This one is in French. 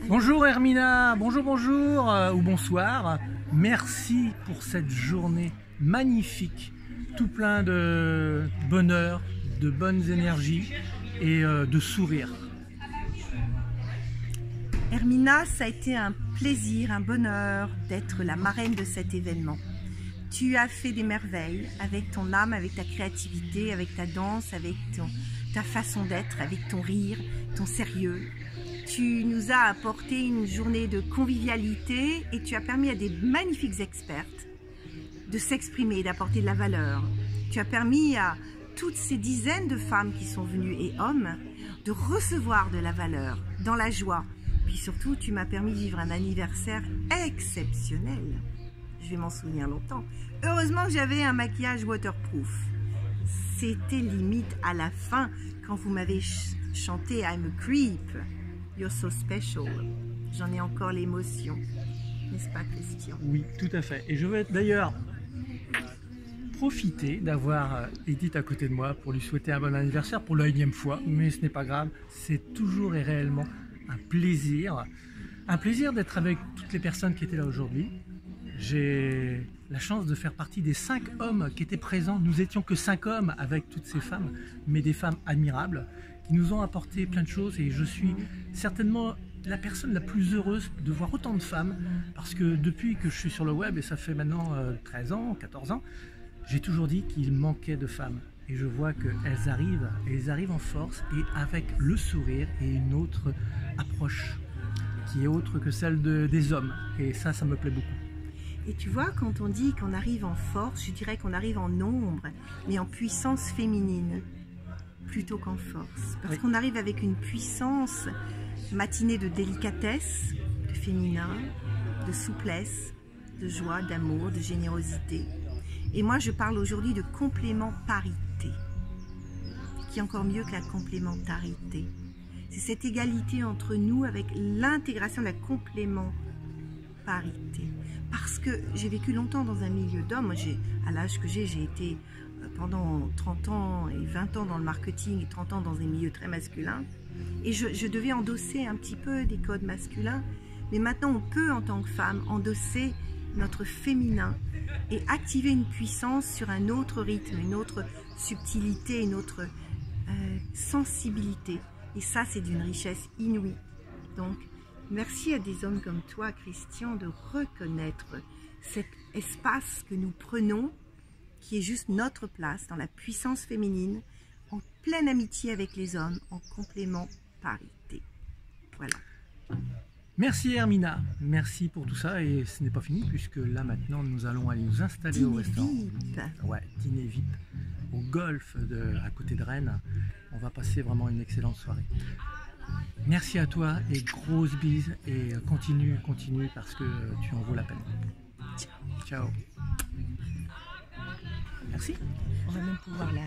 Bonjour Hermina, bonjour ou bonsoir. Merci pour cette journée magnifique, tout plein de bonheur, de bonnes énergies et de sourires. Hermina, ça a été un plaisir, un bonheur d'être la marraine de cet événement. Tu as fait des merveilles avec ton âme, avec ta créativité, avec ta danse, avec ta façon d'être, avec ton rire, ton sérieux. Tu nous as apporté une journée de convivialité et tu as permis à des magnifiques expertes de s'exprimer, d'apporter de la valeur. Tu as permis à toutes ces dizaines de femmes qui sont venues et hommes de recevoir de la valeur, dans la joie. Puis surtout, tu m'as permis de vivre un anniversaire exceptionnel. Je vais m'en souvenir longtemps. Heureusement que j'avais un maquillage waterproof. C'était limite à la fin quand vous m'avez chanté I'm a creep. You're so special. J'en ai encore l'émotion. N'est-ce pas, Christian? Oui, tout à fait. Et je vais d'ailleurs profiter d'avoir Edith à côté de moi pour lui souhaiter un bon anniversaire pour la 1e fois. Mais ce n'est pas grave. C'est toujours et réellement un plaisir. Un plaisir d'être avec toutes les personnes qui étaient là aujourd'hui. J'ai la chance de faire partie des 5 hommes qui étaient présents. Nous étions que 5 hommes avec toutes ces femmes, mais des femmes admirables qui nous ont apporté plein de choses et je suis certainement la personne la plus heureuse de voir autant de femmes parce que depuis que je suis sur le web, et ça fait maintenant 13 ans, 14 ans, j'ai toujours dit qu'il manquait de femmes et je vois qu'elles arrivent et elles arrivent en force et avec le sourire et une autre approche qui est autre que celle des hommes et ça me plaît beaucoup. Et tu vois, quand on dit qu'on arrive en force, je dirais qu'on arrive en nombre, mais en puissance féminine, plutôt qu'en force. Parce qu'on arrive avec une puissance matinée de délicatesse, de féminin, de souplesse, de joie, d'amour, de générosité. Et moi, je parle aujourd'hui de complémentarité, qui est encore mieux que la complémentarité. C'est cette égalité entre nous avec l'intégration de la complémentarité. Parce que j'ai vécu longtemps dans un milieu d'hommes. À l'âge que j'ai été pendant 30 ans et 20 ans dans le marketing et 30 ans dans des milieux très masculins. Et je devais endosser un petit peu des codes masculins. Mais maintenant, on peut, en tant que femme, endosser notre féminin et activer une puissance sur un autre rythme, une autre subtilité, une autre sensibilité. Et ça, c'est d'une richesse inouïe. Donc, merci à des hommes comme toi, Christian, de reconnaître cet espace que nous prenons, qui est juste notre place dans la puissance féminine, en pleine amitié avec les hommes, en complémentarité. Voilà. Merci Hermina, merci pour tout ça et ce n'est pas fini puisque là maintenant nous allons aller nous installer au restaurant. Ouais, dîner VIP au golf à côté de Rennes. On va passer vraiment une excellente soirée. Merci à toi et grosse bise et continue parce que tu en vaux la peine. Ciao. Ciao. Merci. On va même pouvoir la...